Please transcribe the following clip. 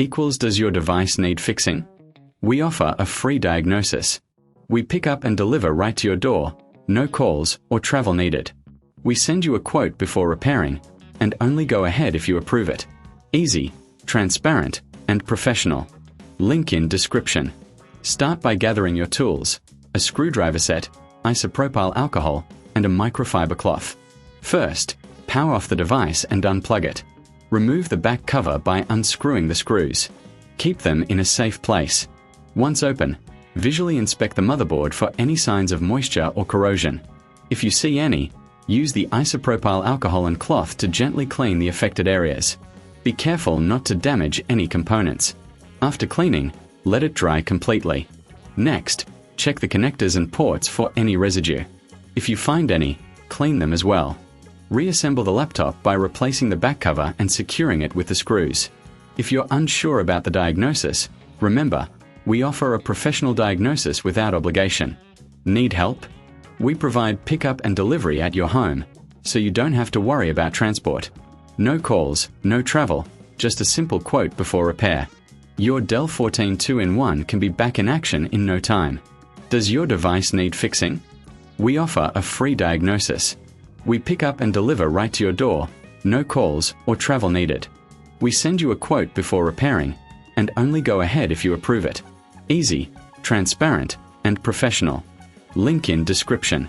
equals does your device need fixing? We offer a free diagnosis. We pick up and deliver right to your door, no calls or travel needed. We send you a quote before repairing, and only go ahead if you approve it. Easy, transparent, and professional. Link in description. Start by gathering your tools, a screwdriver set, isopropyl alcohol, and a microfiber cloth. First, power off the device and unplug it. Remove the back cover by unscrewing the screws. Keep them in a safe place. Once open, visually inspect the motherboard for any signs of moisture or corrosion. If you see any, use the isopropyl alcohol and cloth to gently clean the affected areas. Be careful not to damage any components. After cleaning, let it dry completely. Next, check the connectors and ports for any residue. If you find any, clean them as well. Reassemble the laptop by replacing the back cover and securing it with the screws. If you're unsure about the diagnosis, remember, we offer a professional diagnosis without obligation. Need help? We provide pickup and delivery at your home, so you don't have to worry about transport. No calls, no travel, just a simple quote before repair. Your Dell 14 2-in-1 can be back in action in no time. Does your device need fixing? We offer a free diagnosis. We pick up and deliver right to your door, no calls or travel needed. We send you a quote before repairing, and only go ahead if you approve it. Easy, transparent, and professional. Link in description.